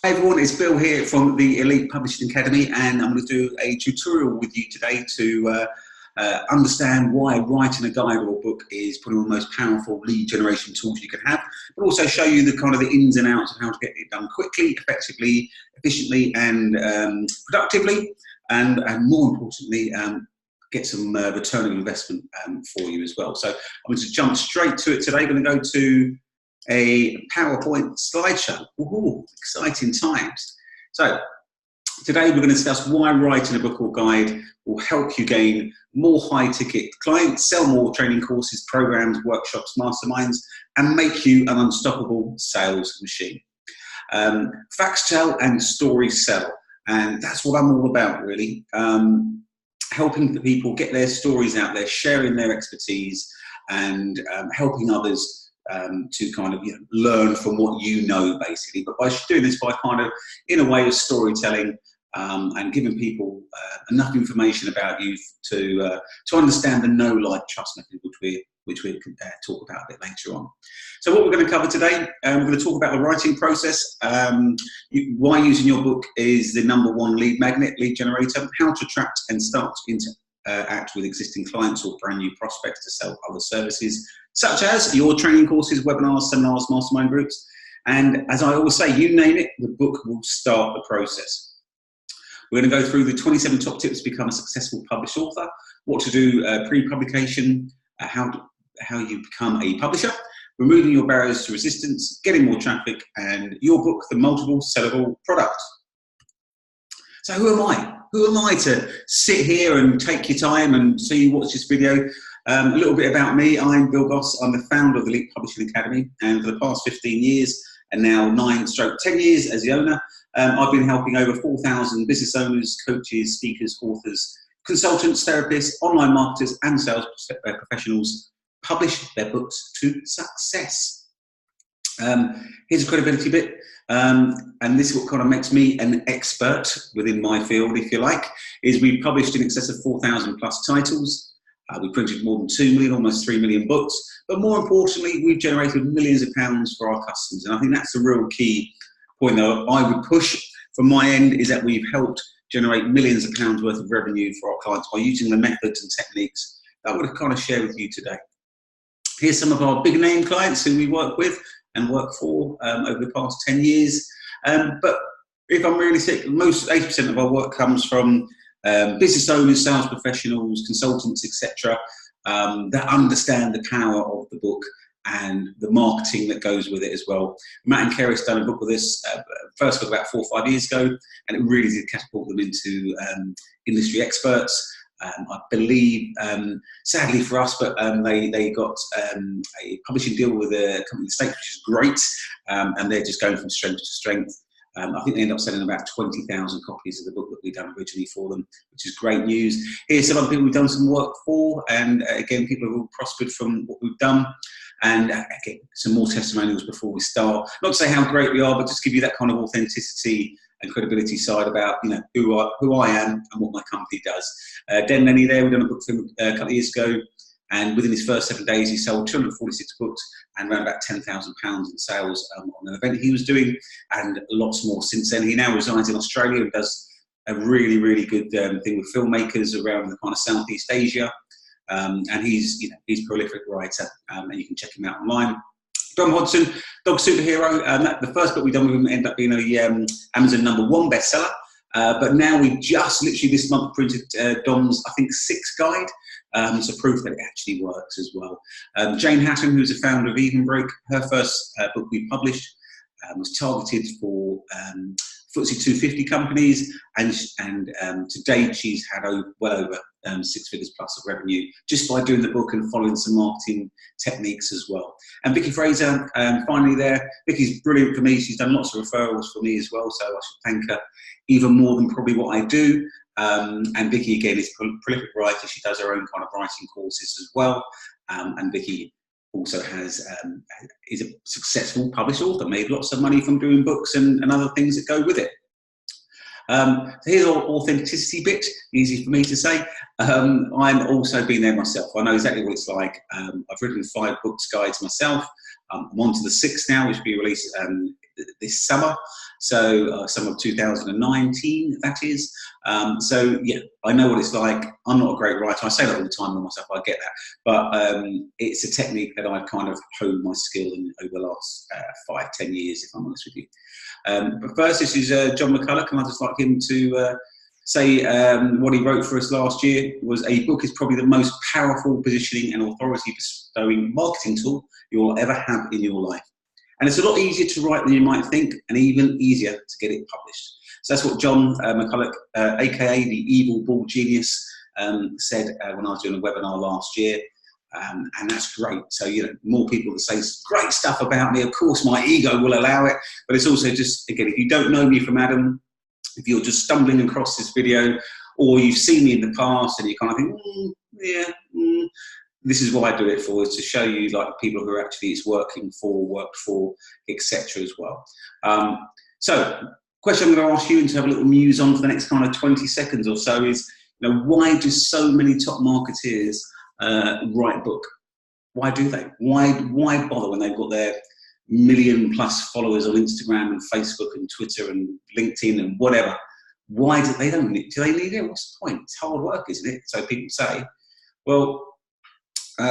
Hi everyone, it's Bill here from the Elite Publishing Academy, and I'm going to do a tutorial with you today to understand why writing a guide or a book is probably one of the most powerful lead generation tools you can have, but also show you the kind of the ins and outs of how to get it done quickly, effectively, efficiently, and productively, and more importantly, get some return on investment for you as well. So I'm going to jump straight to it today. I'm going to go to a PowerPoint slideshow. Ooh, exciting times. So today we're going to discuss why writing a book or guide will help you gain more high-ticket clients, sell more training courses, programs, workshops, masterminds, and make you an unstoppable sales machine. Facts tell and stories sell, and that's what I'm all about, really. Helping the people get their stories out there, sharing their expertise, and helping others to kind of learn from what you know, basically. But by doing this by kind of in a way of storytelling and giving people enough information about you to understand the know, like, trust method, which we can talk about a bit later on. So what we're going to cover today, we're going to talk about the writing process, why using your book is the #1 lead magnet, lead generator, how to attract and start to interact with existing clients or brand new prospects to sell other services, such as your training courses, webinars, seminars, mastermind groups. And as I always say, you name it, the book will start the process. We're going to go through the 27 top tips to become a successful published author, what to do pre-publication, how you become a publisher, removing your barriers to resistance, getting more traffic, and your book, the multiple sellable product. So who am I? Who am I to sit here and take your time and see you watch this video? A little bit about me. I'm Bill Goss. I'm the founder of the Elite Publishing Academy, and for the past 15 years, and now 9-10 years as the owner, I've been helping over 4,000 business owners, coaches, speakers, authors, consultants, therapists, online marketers, and sales professionals publish their books to success. Here's a credibility bit, and this is what kind of makes me an expert within my field, if you like, is we've published in excess of 4,000 plus titles. We printed more than 2 million, almost 3 million books, but more importantly, we've generated millions of pounds for our customers, and I think that's the real key point that I would push from my end, is that we've helped generate millions of pounds worth of revenue for our clients by using the methods and techniques that I would kind of share with you today. Here's some of our big name clients who we work with and work for over the past 10 years. But if I'm realistic, most 80% of our work comes from business owners, sales professionals, consultants, etc., that understand the power of the book and the marketing that goes with it as well. Matt and Kerry's done a book with us, first book about 4 or 5 years ago, and it really did catapult them into industry experts. I believe, sadly for us, but they got a publishing deal with a company in the States, which is great, and they're just going from strength to strength. I think they end up selling about 20,000 copies of the book that we've done originally for them, which is great news. Here's some other people we've done some work for, and again, people have all prospered from what we've done. And again, some more testimonials before we start. Not to say how great we are, but just give you that kind of authenticity and credibility side about who I am and what my company does. Den Lenny there, we've done a book for him a couple of years ago, and within his first 7 days he sold 246 books and around about £10,000 in sales on an event he was doing, and lots more since then. He now resides in Australia and does a really, really good thing with filmmakers around the kind of Southeast Asia, and he's a prolific writer, and you can check him out online. Dom Hodson, Dog Superhero, the first book we've done with him ended up being a Amazon #1 bestseller, but now we just literally this month printed Dom's, I think, 6th guide, so proof that it actually works as well. Jane Hatton, who's the founder of Even Break, her first book we published was targeted for FTSE 250 companies, and to date she's had well over 6 figures plus of revenue just by doing the book and following some marketing techniques as well. And Vicky Fraser, finally there. Vicky's brilliant for me. She's done lots of referrals for me as well, so I should thank her even more than probably what I do. And Vicky, again, is a prolific writer. She does her own kind of writing courses as well. And Vicky also is a successful published author, made lots of money from doing books and other things that go with it. So here's our authenticity bit, easy for me to say. I'm also been there myself. I know exactly what it's like. I've written 5 books, guides myself. I'm on to the 6th now, which will be released this summer. So summer of 2019, that is. So yeah, I know what it's like. I'm not a great writer. I say that all the time to myself. I get that, but it's a technique that I've kind of honed my skill in over the last 5-10 years, if I'm honest with you. But first, this is John McCulloch, and I'd just like him to say what he wrote for us last year was a book is probably the most powerful positioning and authority bestowing marketing tool you'll ever have in your life. And it's a lot easier to write than you might think, and even easier to get it published. So that's what John McCulloch, aka the Evil Bald Genius, said when I was doing a webinar last year. And that's great. So, you know, more people that say great stuff about me. Of course, my ego will allow it, but it's also just, again, if you don't know me from Adam, if you're just stumbling across this video, or you've seen me in the past and you kind of think, this is what I do it for, is to show you like people who are actually it's working for, worked for, etc. as well. So, question I'm going to ask you and to have a little muse on for the next kind of 20 seconds or so is, you know, why do so many top marketeers write a book? Why do they? Why bother when they've got their 1 million+ followers on Instagram and Facebook and Twitter and LinkedIn and whatever? Why do they need it? What's the point? It's hard work, isn't it? So people say. Well,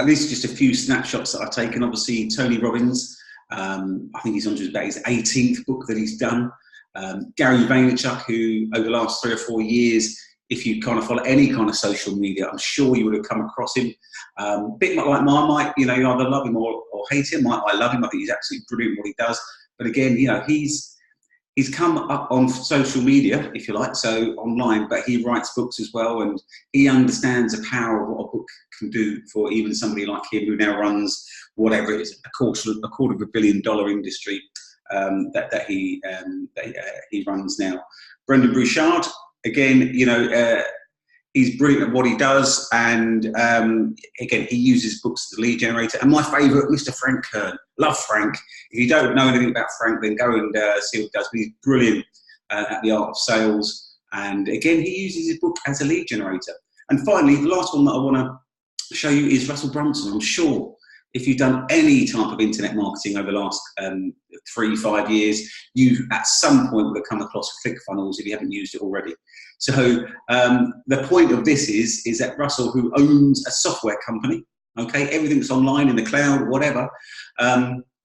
these are just a few snapshots that I've taken. Obviously, Tony Robbins, I think he's on to about his 18th book that he's done. Gary Vaynerchuk, who over the last 3 or 4 years, if you kind of follow any kind of social media, I'm sure you would have come across him. Bit like Marmite, you know, you either love him or hate him. I love him. I think he's absolutely brilliant what he does. But again, you know, he's come up on social media, if you like, so online, but he writes books as well, and he understands the power of what a book can do for even somebody like him who now runs whatever it is, a quarter of $1 billion industry that he runs now. Brendan Burchard, again, you know, he's brilliant at what he does, and again, he uses books as a lead generator. And my favourite, Mr. Frank Kern. Love Frank. If you don't know anything about Frank, then go and see what he does. But he's brilliant at the art of sales. And again, he uses his book as a lead generator. And finally, the last one that I want to show you is Russell Brunson. I'm sure if you've done any type of internet marketing over the last 3-5 years, you at some point would have come across ClickFunnels if you haven't used it already. So the point of this is that Russell, who owns a software company, okay, everything's online in the cloud, whatever,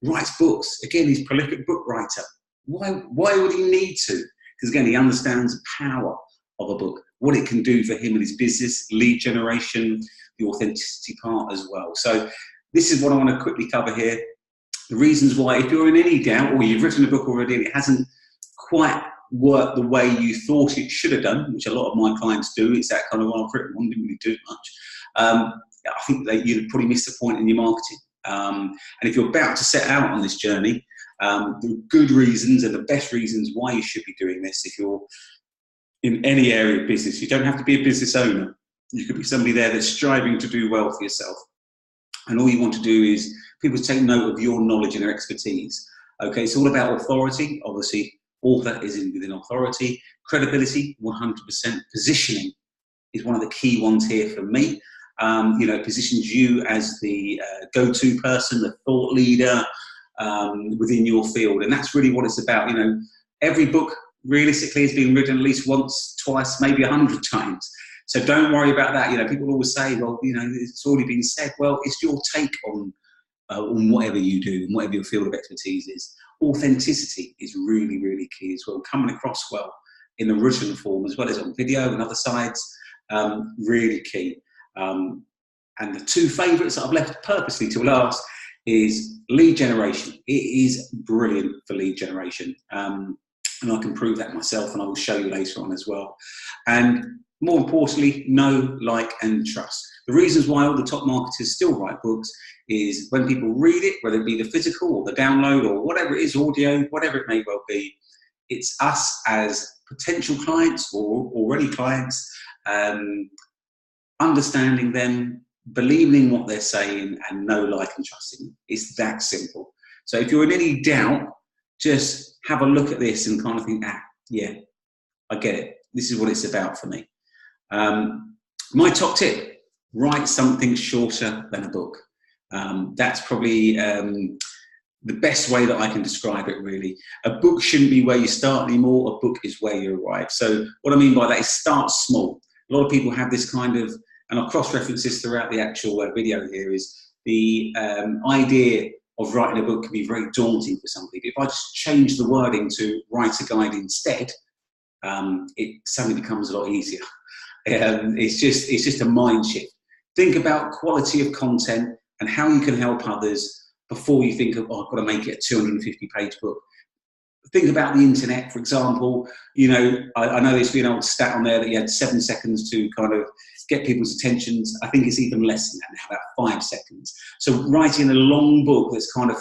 writes books. Again, he's a prolific book writer. Why would he need to? Because again, he understands the power of a book, what it can do for him and his business, lead generation, the authenticity part as well. So this is what I want to quickly cover here. The reasons why, if you're in any doubt or you've written a book already and it hasn't quite worked the way you thought it should have done, which a lot of my clients do, it's that kind of, well, I've written one, didn't really do much. I think that you'd probably missed the point in your marketing. And if you're about to set out on this journey, the good reasons and the best reasons why you should be doing this, if you're in any area of business, you don't have to be a business owner. You could be somebody there that's striving to do well for yourself. And all you want to do is people take note of your knowledge and their expertise. Okay, it's all about authority. Obviously, author is within authority. Credibility, 100%. Positioning is one of the key ones here for me. You know, positions you as the go-to person, the thought leader within your field. And that's really what it's about. You know, every book realistically has been written at least once, twice, maybe 100 times. So don't worry about that. You know, people always say, well, you know, it's already been said. Well, it's your take on whatever you do and whatever your field of expertise is. Authenticity is really, really key as well. Coming across well in the written form as well as on video and other sides, really key. And the two favourites that I've left purposely to last is lead generation. It is brilliant for lead generation. And I can prove that myself, and I will show you later on as well. And more importantly, know, like, and trust. The reasons why all the top marketers still write books is when people read it, whether it be the physical or the download or whatever it is, audio, whatever it may well be, it's us as potential clients or already clients, understanding them, believing what they're saying, and know, like, and trusting them. It's that simple. So if you're in any doubt, just have a look at this and kind of think, yeah, I get it. This is what it's about for me. My top tip, write something shorter than a book. That's probably the best way that I can describe it, really. A book shouldn't be where you start anymore. A book is where you arrive. So what I mean by that is start small. A lot of people have this kind of, and I'll cross-reference this throughout the actual video here, is the idea of writing a book can be very daunting for some people. If I just change the wording to write a guide instead, it suddenly becomes a lot easier. It's just a mind shift. Think about quality of content and how you can help others before you think of, oh, I've got to make it a 250-page book. Think about the internet, for example. You know, I know there's been an old stat on there that you had 7 seconds to kind of get people's attentions. I think it's even less than that now, about 5 seconds. So writing a long book that's kind of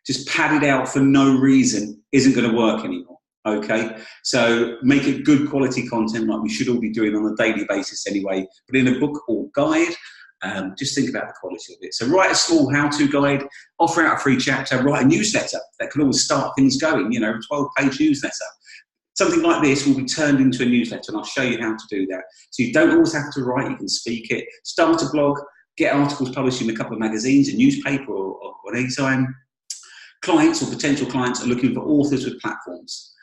just padded out for no reason isn't going to work anymore. Okay, so make it good quality content like we should all be doing on a daily basis anyway, but in a book or guide, just think about the quality of it. So write a small how-to guide, offer out a free chapter, write a newsletter. That can always start things going, you know, a 12-page newsletter. Something like this will be turned into a newsletter, and I'll show you how to do that. So you don't always have to write, you can speak it. Start a blog, get articles published in a couple of magazines, a newspaper, or any time. Clients or potential clients are looking for authors with platforms.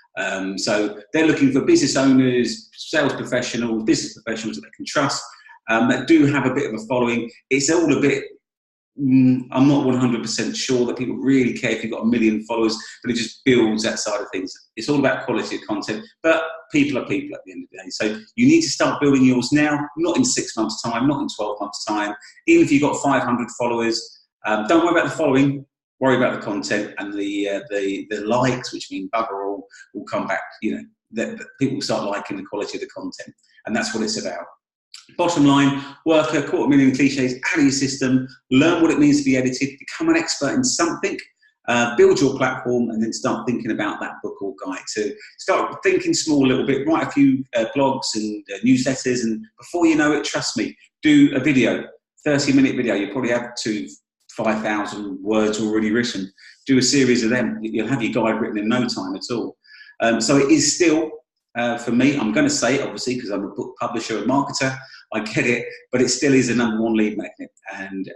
So they're looking for business owners, sales professionals, business professionals that they can trust, that do have a bit of a following. It's all a bit, I'm not 100% sure that people really care if you've got 1 million followers, but it just builds that side of things. It's all about quality of content, but people are people at the end of the day. So you need to start building yours now, not in 6 months' time, not in 12 months' time. Even if you've got 500 followers, don't worry about the following. Worry about the content, and the likes, which mean bugger all, will come back. You know, that people will start liking the quality of the content, and that's what it's about. Bottom line, work 250,000 cliches out of your system, learn what it means to be edited, become an expert in something, build your platform, and then start thinking about that book or guide. So start thinking small a little bit, write a few blogs and newsletters, and before you know it, trust me, do a video, 30-minute video. You probably have 5,000 words already written. Do a series of them. You'll have your guide written in no time at all. So it is still, for me, I'm going to say it obviously because I'm a book publisher and marketer, I get it, but it still is a #1 lead magnet. And,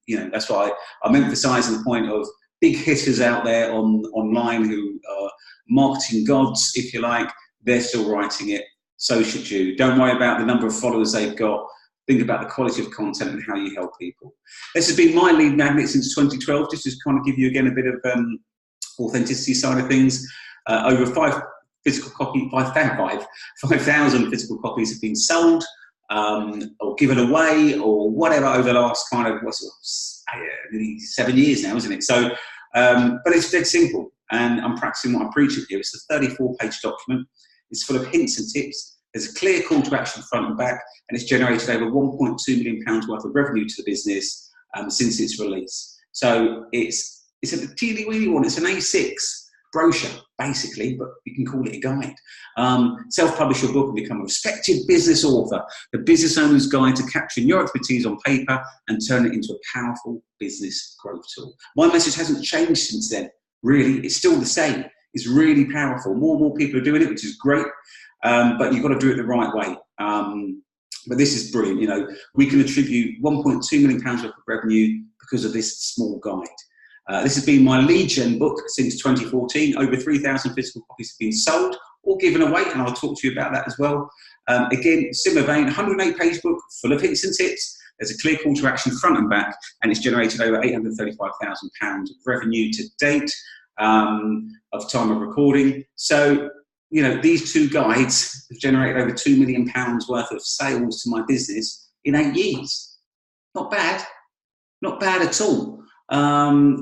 you know, that's why I'm emphasizing the point of big hitters out there online who are marketing gods, if you like. They're still writing it. So should you. Don't worry about the number of followers they've got. Think about the quality of content and how you help people. This has been my lead magnet since 2012, just to kind of give you again a bit of authenticity side of things. Over 5,000 physical copies have been sold or given away or whatever over the last kind of 7 years now, isn't it? So, but it's dead simple, and I'm practicing what I preach here. It's a 34-page document. It's full of hints and tips. There's a clear call to action front and back, and it's generated over £1.2 million worth of revenue to the business since its release. So it's a teeny-weeny one. It's an A6 brochure, basically, but you can call it a guide. Self-publish your book and become a respected business author, the business owner's guide to capturing your expertise on paper and turn it into a powerful business growth tool. My message hasn't changed since then, really. It's still the same. It's really powerful. More and more people are doing it, which is great. But you've got to do it the right way. But this is brilliant. You know, we can attribute £1.2 million worth of revenue because of this small guide. This has been my lead gen book since 2014. Over 3,000 physical copies have been sold or given away, and I'll talk to you about that as well. Again, similar vein, 108-page book full of hints and tips. There's a clear call to action front and back, and it's generated over £835,000 of revenue to date of time of recording. So, you know, these two guides have generated over £2 million worth of sales to my business in 8 years. Not bad. Not bad at all.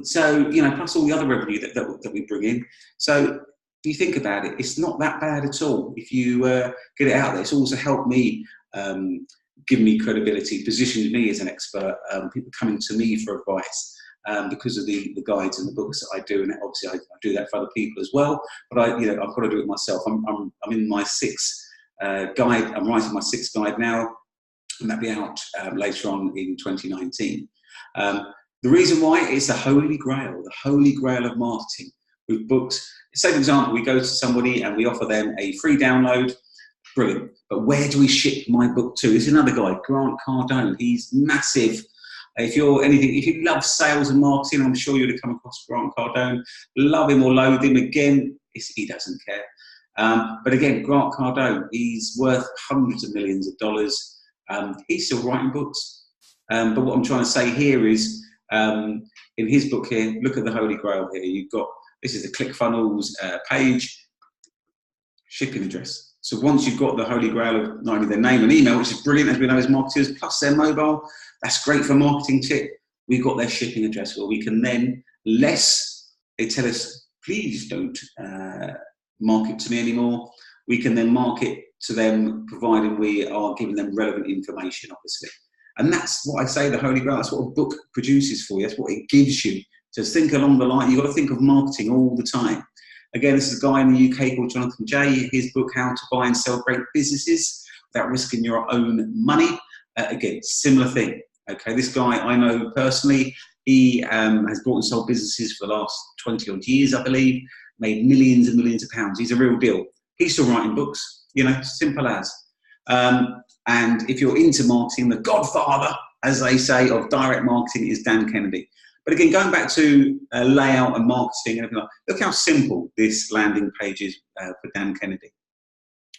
So, you know, plus all the other revenue that we bring in. So if you think about it, it's not that bad at all. If you get it out there, it's also helped me, give me credibility, positioned me as an expert, people coming to me for advice. Because of the guides and the books that I do, and obviously I do that for other people as well. But I've got to do it myself. I'm in my 6th guide. I'm writing my 6th guide now, and that'll be out later on in 2019. The reason why is the Holy Grail of marketing with books. Say for example, we go to somebody and we offer them a free download. Brilliant. But where do we ship my book to? There's another guy, Grant Cardone. He's massive. If you love sales and marketing, I'm sure you'd have come across Grant Cardone. Love him or loathe him, again, he doesn't care. But again, Grant Cardone, he's worth hundreds of millions of dollars. He's still writing books. But what I'm trying to say here is, in his book here, look at the Holy Grail here. You've got, this is the ClickFunnels page, shipping address. So once you've got the Holy Grail of not only their name and email, which is brilliant as we know as marketers, plus their mobile, that's great for marketing tip. We've got their shipping address where we can then, less they tell us, please don't market to me anymore, we can then market to them, providing we are giving them relevant information, obviously. And that's what I say, the Holy Grail, that's what a book produces for you, that's what it gives you. So think along the line, you've got to think of marketing all the time. Again, this is a guy in the UK called Jonathan Jay, his book, How to Buy and Sell Great Businesses Without Risking Your Own Money. Again, similar thing. Okay, this guy I know personally, he has bought and sold businesses for the last 20 odd years, I believe, made millions and millions of pounds. He's a real deal. He's still writing books, you know, simple as. And if you're into marketing, the godfather, as they say, of direct marketing is Dan Kennedy. But again, going back to layout and marketing and everything like, look how simple this landing page is for Dan Kennedy.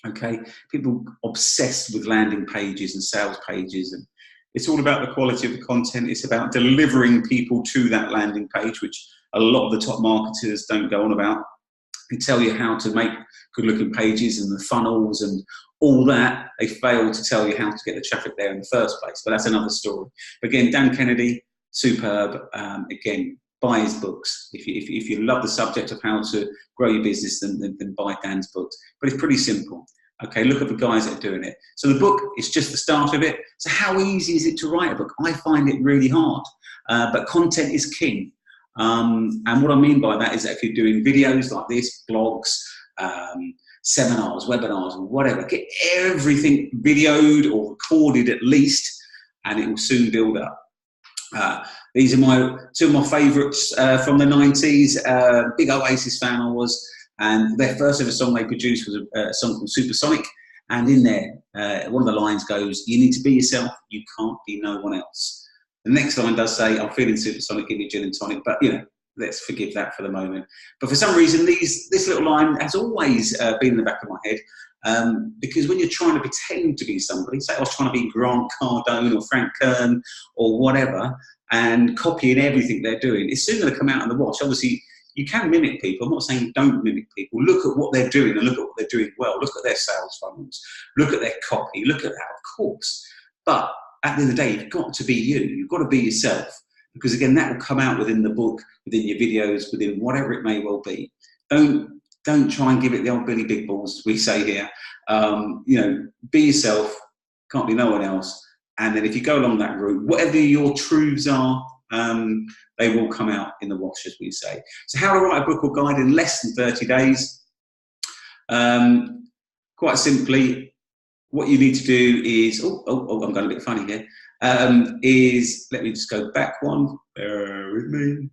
Okay, people obsessed with landing pages and sales pages, and it's all about the quality of the content. It's about delivering people to that landing page, which a lot of the top marketers don't go on about. They tell you how to make good-looking pages and the funnels and all that. They fail to tell you how to get the traffic there in the first place, but that's another story. But again, Dan Kennedy, superb. Again, buy his books. If you love the subject of how to grow your business, then buy Dan's books. But it's pretty simple. Okay, look at the guys that are doing it. So the book is just the start of it. So how easy is it to write a book? I find it really hard, but content is king. And what I mean by that is that if you're doing videos like this, blogs, seminars, webinars, or whatever, get everything videoed or recorded at least, and it will soon build up. These are two of my favourites from the 90s. Big Oasis fan I was, and their first ever song they produced was a song called Supersonic, and in there one of the lines goes, "You need to be yourself, you can't be no one else." The next line does say, "I'm feeling supersonic, give me gin and tonic," but you know, let's forgive that for the moment. But for some reason, this little line has always been in the back of my head, because when you're trying to pretend to be somebody, say I was trying to be Grant Cardone or Frank Kern or whatever, and copying everything they're doing, it's soon going to come out in the wash. Obviously, you can mimic people. I'm not saying don't mimic people. Look at what they're doing and look at what they're doing well. Look at their sales funnels. Look at their copy. Look at that, of course. But at the end of the day, you've got to be you. You've got to be yourself. Because again, that will come out within the book, within your videos, within whatever it may well be. Don't try and give it the old Billy Big Balls, as we say here. You know, be yourself, can't be no one else. And then if you go along that route, whatever your truths are, they will come out in the wash, as we say. So how to write a book or guide in less than 30 days. Quite simply, what you need to do is, I'm going a bit funny here, is, let me just go back one, bear with me.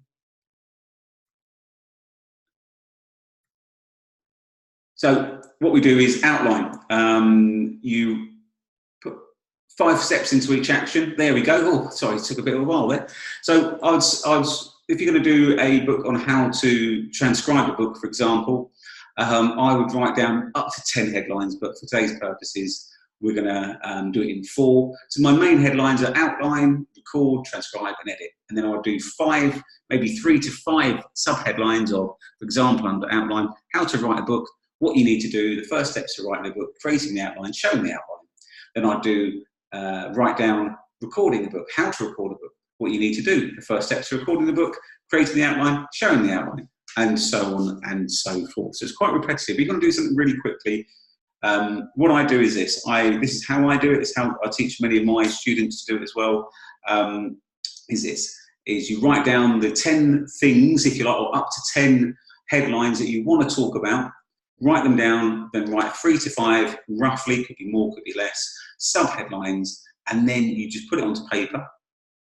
So what we do is outline. You put 5 steps into each action. There we go. Oh, sorry, it took a bit of a while there. So if you're going to do a book on how to transcribe a book, for example, I would write down up to 10 headlines, but for today's purposes, we're going to do it in 4. So my main headlines are outline, record, transcribe, and edit. And then I'll do 5, maybe 3 to 5 sub-headlines of, for example, under outline, how to write a book, what you need to do, the first steps to writing a book, creating the outline, showing the outline. Then I do write down recording a book, how to record a book, what you need to do, the first steps to recording the book, creating the outline, showing the outline, and so on and so forth. So it's quite repetitive. You're going to do something really quickly. What I do is this. This is how I do it. It's how I teach many of my students to do it as well. Is you write down the 10 things, if you like, or up to 10 headlines that you want to talk about. Write them down, then write 3 to 5, roughly, could be more, could be less, sub-headlines, and then you just put it onto paper.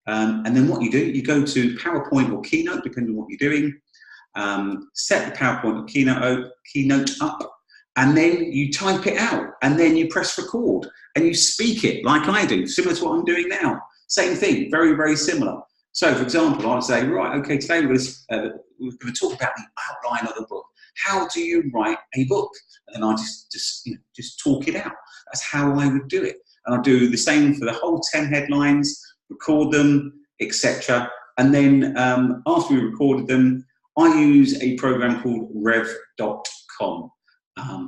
And then what you do, you go to PowerPoint or Keynote, depending on what you're doing, set the PowerPoint or Keynote up, and then you type it out, and then you press record, and you speak it like I do, similar to what I'm doing now. Same thing, very, very similar. So, for example, I'd say, right, okay, today we're going to talk about the outline of the book. How do you write a book? And then I just talk it out. That's how I would do it. And I'll do the same for the whole 10 headlines, record them, etc. And then after we recorded them, I use a program called rev.com.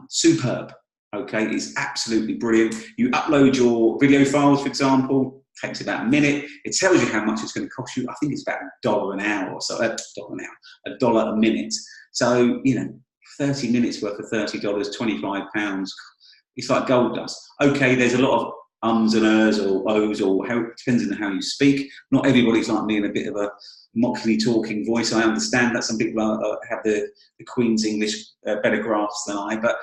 Superb. Okay, it's absolutely brilliant. You upload your video files, for example. Takes about a minute. It tells you how much it's going to cost you. I think it's about $1 an hour or so. $1 a minute. So, 30 minutes worth of $30, £25. It's like gold dust. Okay, there's a lot of ums and ers or ohs, or it depends on how you speak. Not everybody's like me in a bit of a mockingly talking voice. I understand that some people have the Queen's English better grasp than I, but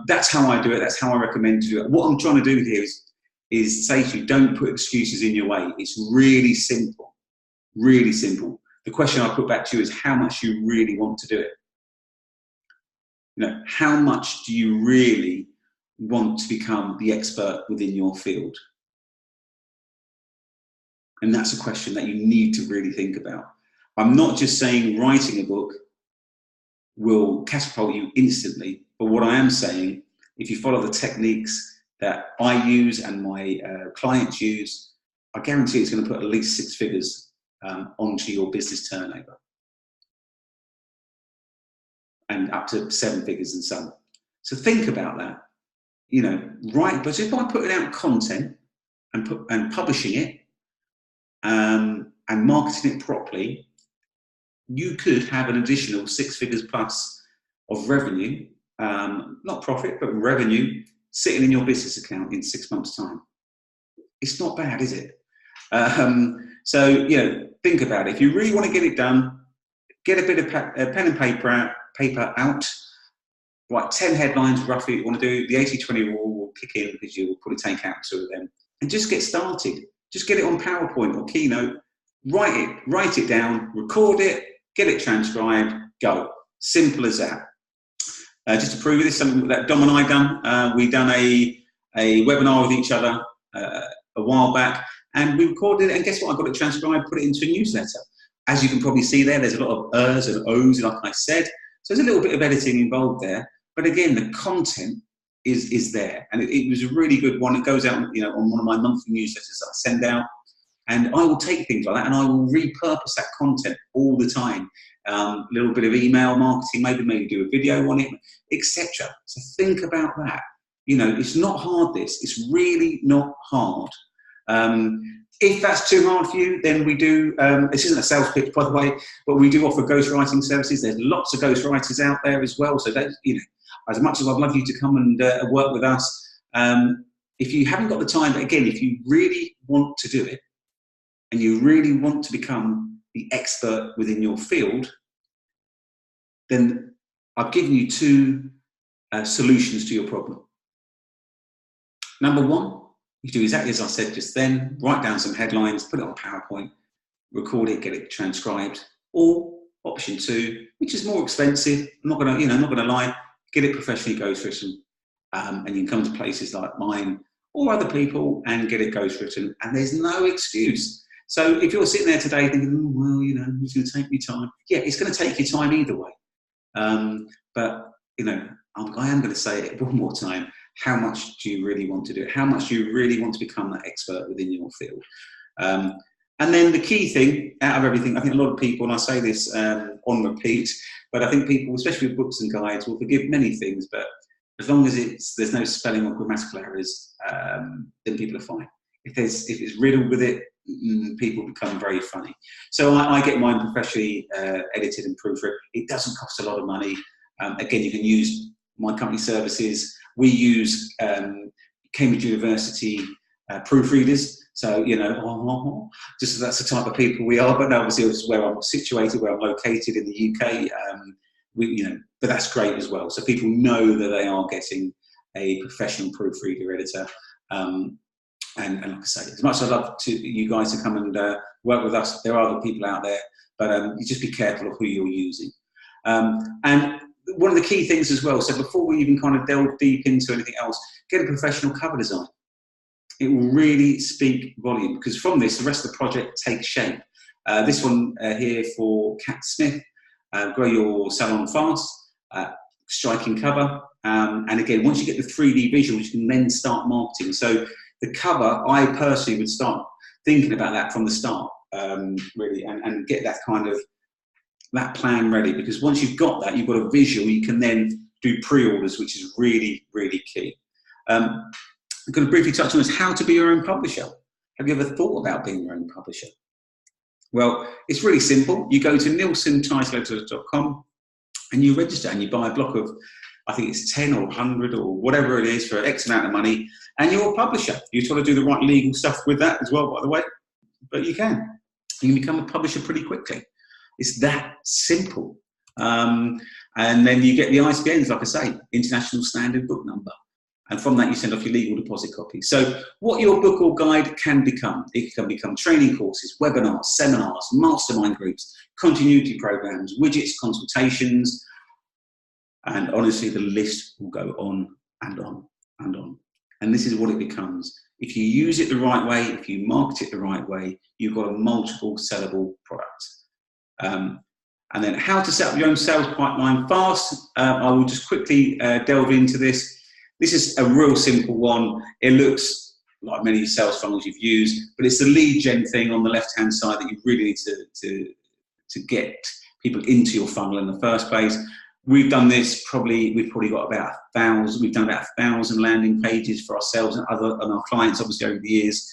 that's how I do it. That's how I recommend to do it. What I'm trying to do here is say to you, don't put excuses in your way. It's really simple, really simple. The question I put back to you is how much you really want to do it. How much do you really want to become the expert within your field? And that's a question that you need to really think about. I'm not just saying writing a book will catapult you instantly, but what I am saying, if you follow the techniques that I use and my clients use, I guarantee it's going to put at least 6 figures onto your business turnover, and up to 7 figures and so on. So think about that. But just by putting out content and publishing it and marketing it properly, you could have an additional 6 figures plus of revenue, not profit, but revenue, sitting in your business account in 6 months' time. It's not bad, is it? So, think about it. If you really want to get it done, get a bit of pen and paper out. Write 10 headlines roughly you want to do. The 80-20 rule will kick in because you will probably take out 2 of them. And just get started. Just get it on PowerPoint or Keynote. Write it down, record it, get it transcribed, go. Simple as that. Just to prove this, something that Dom and I done. We done a webinar with each other a while back, and we recorded it, and guess what? I got it transcribed, put it into a newsletter. As you can probably see there's a lot of ers and ohs, like I said. So there's a little bit of editing involved there. But again, the content is there. And it was a really good one. It goes out on one of my monthly newsletters that I send out. And I will take things like that and I will repurpose that content all the time. A little bit of email marketing, maybe do a video on it, etc. So think about that. It's not hard, this. It's really not hard. If that's too hard for you, then we do, this isn't a sales pitch, by the way, but we do offer ghostwriting services. There's lots of ghostwriters out there as well. So, as much as I'd love you to come and work with us, if you haven't got the time, but again, if you really want to do it and you really want to become the expert within your field, then I've given you 2 solutions to your problem. Number 1, you do exactly as I said just then, write down some headlines, put it on PowerPoint, record it, get it transcribed. Or option 2, which is more expensive, I'm not gonna lie, get it professionally ghostwritten, and you can come to places like mine or other people and get it ghostwritten, and there's no excuse. So if you're sitting there today thinking, it's going to take me time. Yeah, it's going to take you time either way. But I am going to say it one more time. How much do you really want to do it? How much do you really want to become that expert within your field? And then the key thing out of everything, I think a lot of people, and I say this on repeat, but I think people, especially with books and guides, will forgive many things, but as long as there's no spelling or grammatical errors, then people are fine. If it's riddled with it, people become very funny. So I get mine professionally edited and proofread. It doesn't cost a lot of money. Again, you can use my company services. We use Cambridge University proofreaders. So, just that's the type of people we are. But no, obviously, it's where I'm situated, where I'm located in the UK. But that's great as well. So people know that they are getting a professional proofreader editor. And like I say, as much as I'd love you guys to come and work with us, there are other people out there, but you just be careful of who you're using. And one of the key things as well, so before we even kind of delve deep into anything else, get a professional cover design. it will really speak volume, because from this, the rest of the project takes shape. This one here for Cat Smith, Grow Your Salon Fast, striking cover. And again, once you get the 3D visuals, you can then start marketing. So the cover, I personally would start thinking about that from the start, really, and get that kind of, that plan ready, because once you've got that, you've got a visual, you can then do pre-orders, which is really, really key. I'm going to briefly touch on this, how to be your own publisher. Have you ever thought about being your own publisher? Well, it's really simple. You go to nielsenTitleEditors.com and you register and you buy a block of, I think it's 10 or 100 or whatever it is for X amount of money, and you're a publisher. You try to do the right legal stuff with that as well, by the way, but you can. You can become a publisher pretty quickly. It's that simple. And then you get the ISBNs, like I say, International Standard Book Number. And from that, you send off your legal deposit copy. So what your book or guide can become, it can become training courses, webinars, seminars, mastermind groups, continuity programs, widgets, consultations, and honestly, the list will go on and on and on. And this is what it becomes. If you use it the right way, if you market it the right way, you've got a multiple sellable product. And then how to set up your own sales pipeline fast. I will just quickly delve into this. This is a real simple one. It looks like many sales funnels you've used, but it's the lead gen thing on the left-hand side that you really need to get people into your funnel in the first place. We've done this we've probably got about 1,000. We've done about 1,000 landing pages for ourselves and our clients, obviously, over the years.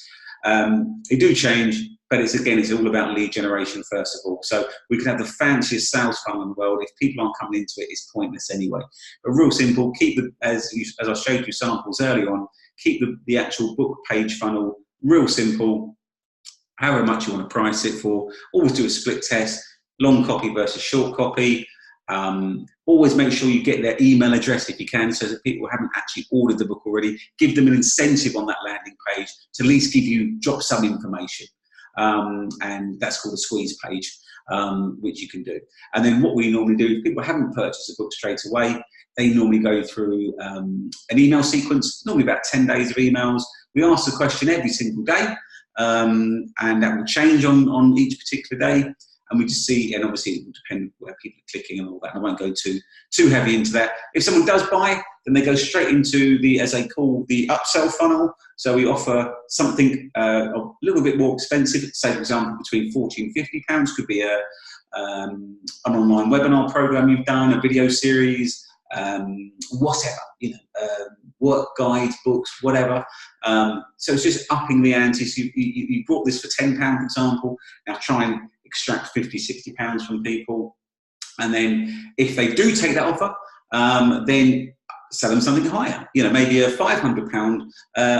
They do change, but it's all about lead generation first of all. So we can have the fanciest sales funnel in the world. If people aren't coming into it, it's pointless anyway. But real simple, keep as I showed you samples earlier on, keep the actual book page funnel real simple, however much you want to price it for. Always do a split test, long copy versus short copy. Always make sure you get their email address if you can, so that people who haven't actually ordered the book already, give them an incentive on that landing page to at least drop some information. And that's called a squeeze page, which you can do. And then what we normally do, if people haven't purchased a book straight away, they normally go through an email sequence, normally about 10 days of emails. We ask the question every single day, and that will change on each particular day. And we just see, and obviously it will depend where people are clicking and all that. And I won't go too heavy into that. If someone does buy, then they go straight into the, as they call, the upsell funnel. So we offer something a little bit more expensive. Say, for example, between £40 and £50 could be an online webinar program you've done, a video series, whatever, work guides, books, whatever. So it's just upping the ante. So you bought this for £10, for example. Now try and extract £50, £60 from people. And then if they do take that offer, then sell them something higher. Maybe a £500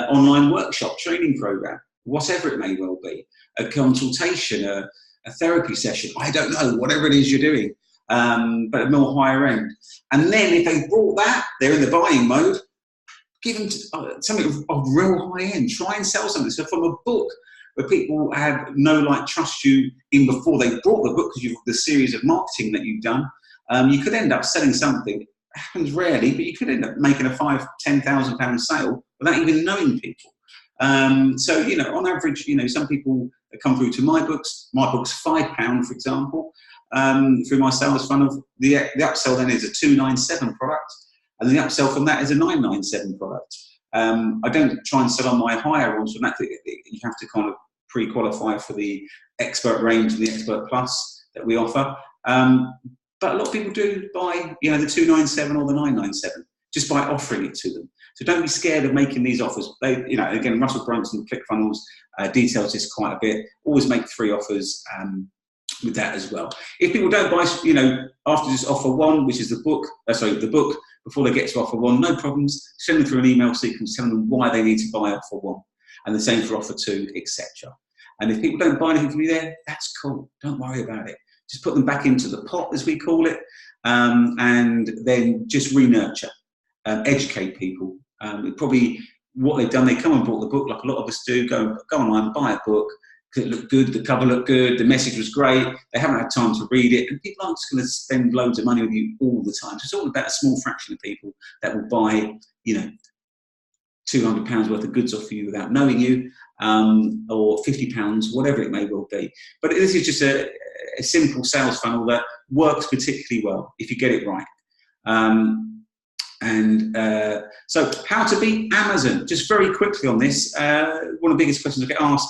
online workshop training program, whatever it may well be, a consultation, a therapy session, I don't know, whatever it is you're doing, but a more higher end. And then if they bought that, they're in the buying mode, give them something of real high end. Try and sell something. So from a book where people have trust you in before they bought the book, because you've the series of marketing that you've done, you could end up selling something. It happens rarely, but you could end up making a £5,000, £10,000 sale without even knowing people. So, on average, some people that come through to my book's £5, for example, through my sales funnel. The upsell then is a 297 product, and the upsell from that is a 997 product. I don't try and sell on my higher ones from that. You have to kind of pre-qualify for the expert range and the expert plus that we offer. But a lot of people do buy, the 297 or the 997 just by offering it to them. So don't be scared of making these offers. Again, Russell Brunson, ClickFunnels details this quite a bit. Always make 3 offers with that as well. If people don't buy, after just offer 1, which is the book, before they get to offer 1, no problems. Send them through an email sequence, telling them why they need to buy offer 1, and the same for offer 2, etc. And if people don't buy anything from you there, that's cool. Don't worry about it. Just put them back into the pot, as we call it, and then just re-nurture, educate people. Probably what they've done, they come and bought the book like a lot of us do, go online, buy a book, it looked good, the cover looked good, the message was great, they haven't had time to read it, and people aren't just going to spend loads of money with you all the time. So it's all about a small fraction of people that will buy, £200 worth of goods off you without knowing you, or £50, whatever it may well be. But this is just a simple sales funnel that works particularly well if you get it right. So how to beat Amazon? Just very quickly on this, one of the biggest questions I get asked.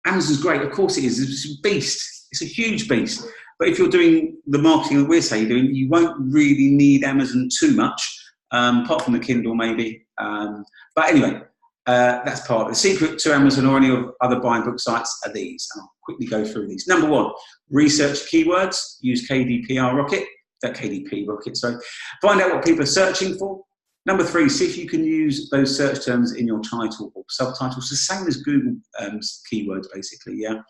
Amazon's great, of course it is. It's a beast. It's a huge beast. But if you're doing the marketing that we're saying you're doing, you won't really need Amazon too much, apart from the Kindle maybe. But anyway, that's part of it. The secret to Amazon or any of other buying book sites are these. And I'll quickly go through these. Number one, research keywords. Use KDP Rocket, sorry. Find out what people are searching for. Number three, see if you can use those search terms in your title or subtitles, the same as Google keywords, basically, yeah.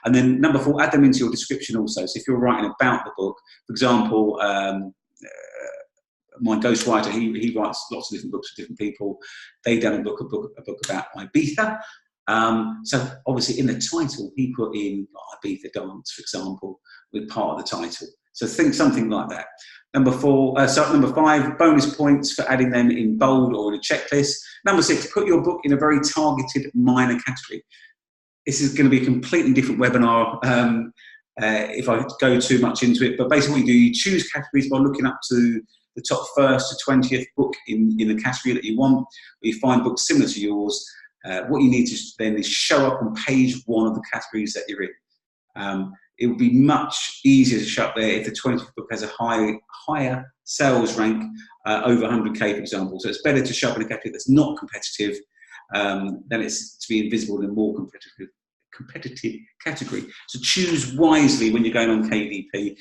And then number four, add them into your description also. So if you're writing about the book, for example, my ghostwriter, he writes lots of different books for different people. They done a book about Ibiza. So obviously in the title, he put in Ibiza dance, for example, with part of the title. So think something like that. Number five, bonus points for adding them in bold or in a checklist. Number six, put your book in a very targeted minor category. This is going to be a completely different webinar if I go too much into it. But basically what you do, you choose categories by looking up to the top 1st to 20th book in the category that you want. You find books similar to yours. What you need to then is show up on page 1 of the categories that you're in. It would be much easier to show up there if the 20th book has a higher sales rank, over 100k, for example. So it's better to show up in a category that's not competitive than it's to be invisible in a more competitive category. So choose wisely when you're going on KDP.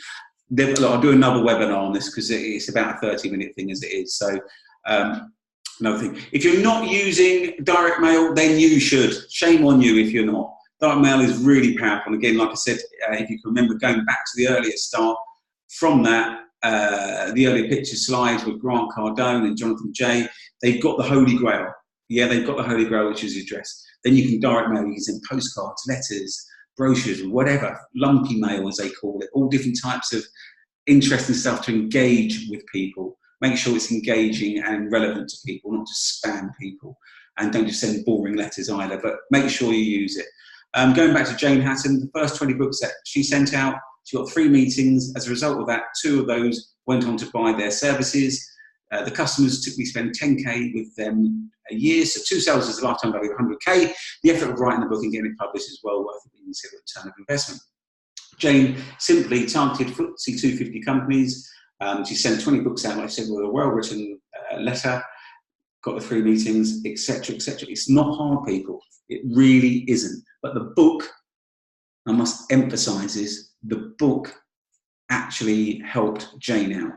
I'll do another webinar on this because it's about a 30-minute thing as it is. So another thing, if you're not using direct mail, then you should. Shame on you if you're not. Direct mail is really powerful. And again, like I said, if you can remember going back to the earlier start, from that, the earlier picture slides with Grant Cardone and Jonathan Jay, they've got the Holy Grail. Yeah, they've got the Holy Grail, which is the address. Then you can direct mail, you can send postcards, letters, brochures, whatever, lumpy mail as they call it, all different types of interesting stuff to engage with people. Make sure it's engaging and relevant to people, not just spam people. And don't just send boring letters either, but make sure you use it. Going back to Jane Hatton, the first 20 books that she sent out, she got 3 meetings. As a result of that, 2 of those went on to buy their services. The customers typically spend 10k with them a year, so 2 sales is a lifetime value of 100k. The effort of writing the book and getting it published is well worth it being considered a return of investment. Jane simply targeted FTSE 250 companies. She sent 20 books out, like I said, with a well-written letter, got the 3 meetings, etc., etc. It's not hard, people. It really isn't. But the book, I must emphasize this, the book actually helped Jane out.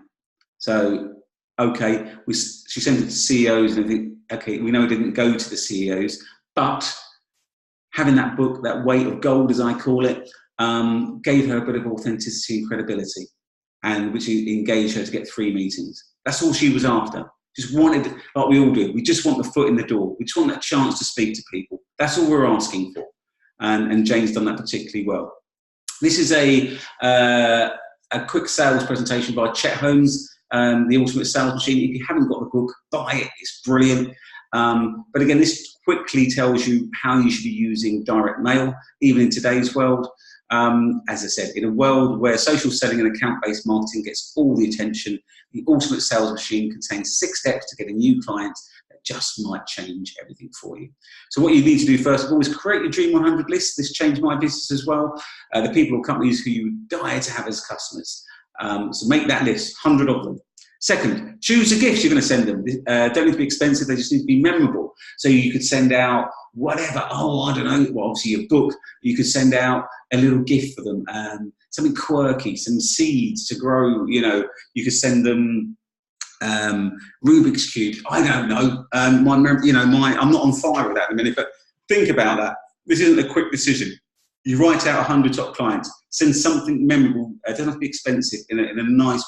So, okay, she sent it to CEOs and I think, okay, we know it didn't go to the CEOs, but having that book, that weight of gold, as I call it, gave her a bit of authenticity and credibility, and which engaged her to get 3 meetings. That's all she was after. Just wanted, like we all do, we just want the foot in the door. We just want that chance to speak to people. That's all we're asking for. And Jane's done that particularly well. This is a quick sales presentation by Chet Holmes, The Ultimate Sales Machine. If you haven't got the book, buy it. It's brilliant. But again, this quickly tells you how you should be using direct mail, even in today's world. As I said, in a world where social selling and account-based marketing gets all the attention, the Ultimate Sales Machine contains 6 steps to getting new clients that just might change everything for you. So what you need to do first of all is create your Dream 100 list. This changed my business as well. The people or companies who you desire to have as customers. So make that list, 100 of them. Second, choose the gifts you're going to send them. Don't need to be expensive, they just need to be memorable. So you could send out whatever, I don't know, well, obviously your book, you could send out a little gift for them, something quirky, some seeds to grow, you could send them Rubik's Cube, I don't know, I'm not on fire with that in a minute, but think about that. This isn't a quick decision. You write out 100 top clients, send something memorable, it doesn't have to be expensive, in a nice,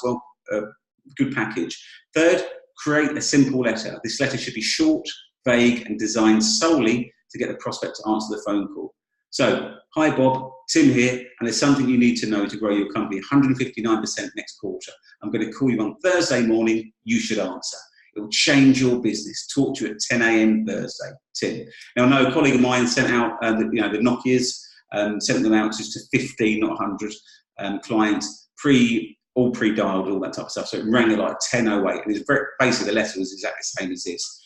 good package. Third, create a simple letter. This letter should be short, vague, and designed solely to get the prospect to answer the phone call. So, hi Bob, Tim here, and there's something you need to know to grow your company 159% next quarter. I'm going to call you on Thursday morning, you should answer. It will change your business. Talk to you at 10 a.m. Thursday. Tim. Now, I know a colleague of mine sent out the Nokias, sent them out just to 15, not 100 clients, all pre-dialed, all that type of stuff. So it rang at like 10:08, and it's basically the letter was exactly the same as this,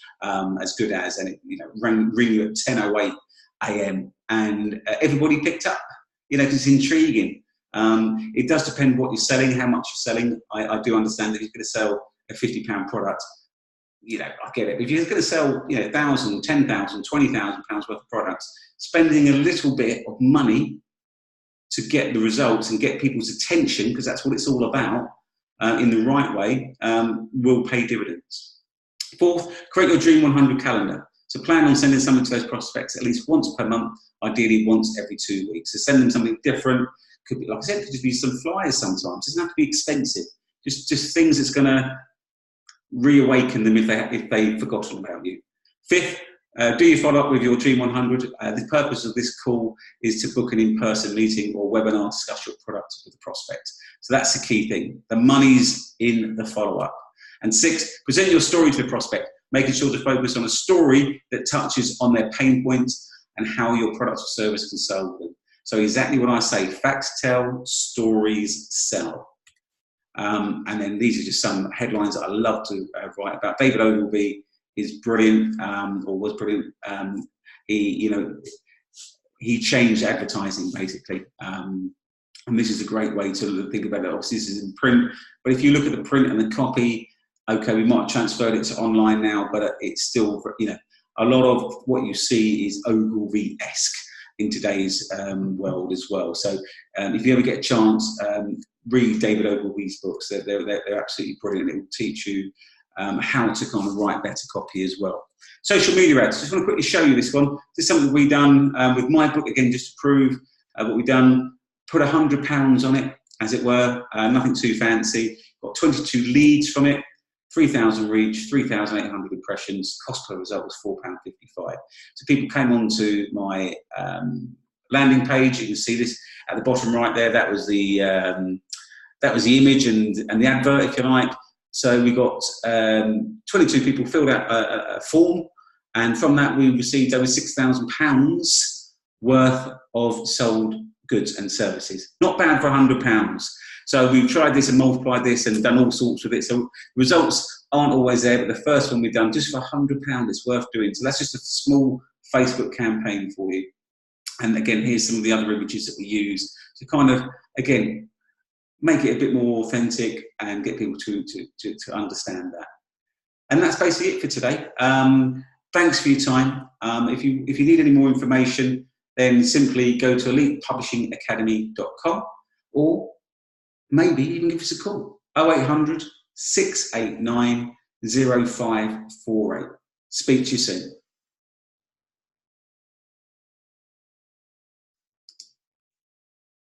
as good as, and it rang you at 10:08 a.m. and everybody picked up. Because it's intriguing. It does depend what you're selling, how much you're selling. I do understand that if you're going to sell a £50 product, I get it. If you're going to sell, £1,000, £10,000, £20,000 worth of products, spending a little bit of money to get the results and get people's attention, because that's what it's all about, in the right way, will pay dividends. Fourth, create your Dream 100 calendar. So plan on sending something to those prospects at least once per month, ideally once every 2 weeks. So send them something different. Could be, like I said, could just be some flyers sometimes. It doesn't have to be expensive. Just things that's going to reawaken them if they've forgotten about you. Fifth, do you follow up with your Dream 100? The purpose of this call is to book an in-person meeting or webinar, discuss your product with the prospect. So that's the key thing. The money's in the follow-up. And sixth, present your story to the prospect, making sure to focus on a story that touches on their pain points and how your product or service can solve them. So exactly what I say, facts tell, stories sell. And then these are just some headlines that I love to write about. David Ogilvy is brilliant, or was brilliant. He changed advertising basically. And this is a great way to think about it. Obviously this is in print, but if you look at the print and the copy, okay, we might have transferred it to online now, but it's still, a lot of what you see is Ogilvy-esque in today's world as well. So if you ever get a chance, read David Ogilvy's books. They're absolutely brilliant. It will teach you how to kind of write better copy as well. Social media ads. Just want to quickly show you this one. This is something that we've done with my book, again, just to prove what we've done. Put £100 on it, as it were. Nothing too fancy. Got 22 leads from it. 3,000 reach, 3,800 impressions, cost per result was £4.55. So people came onto my landing page. You can see this at the bottom right there. That was the image and the advert, if you like. So we got 22 people filled out a form, and from that we received over £6,000 worth of sold goods and services. Not bad for £100. So we've tried this and multiplied this and done all sorts with it. So results aren't always there, but the first one we've done just for £100, it's worth doing. So that's just a small Facebook campaign for you. And again, here's some of the other images that we use to kind of, again, make it a bit more authentic and get people to understand that. And that's basically it for today. Thanks for your time. If you need any more information, then simply go to elitepublishingacademy.com, or maybe even give us a call, 0800 689 0548. Speak to you soon.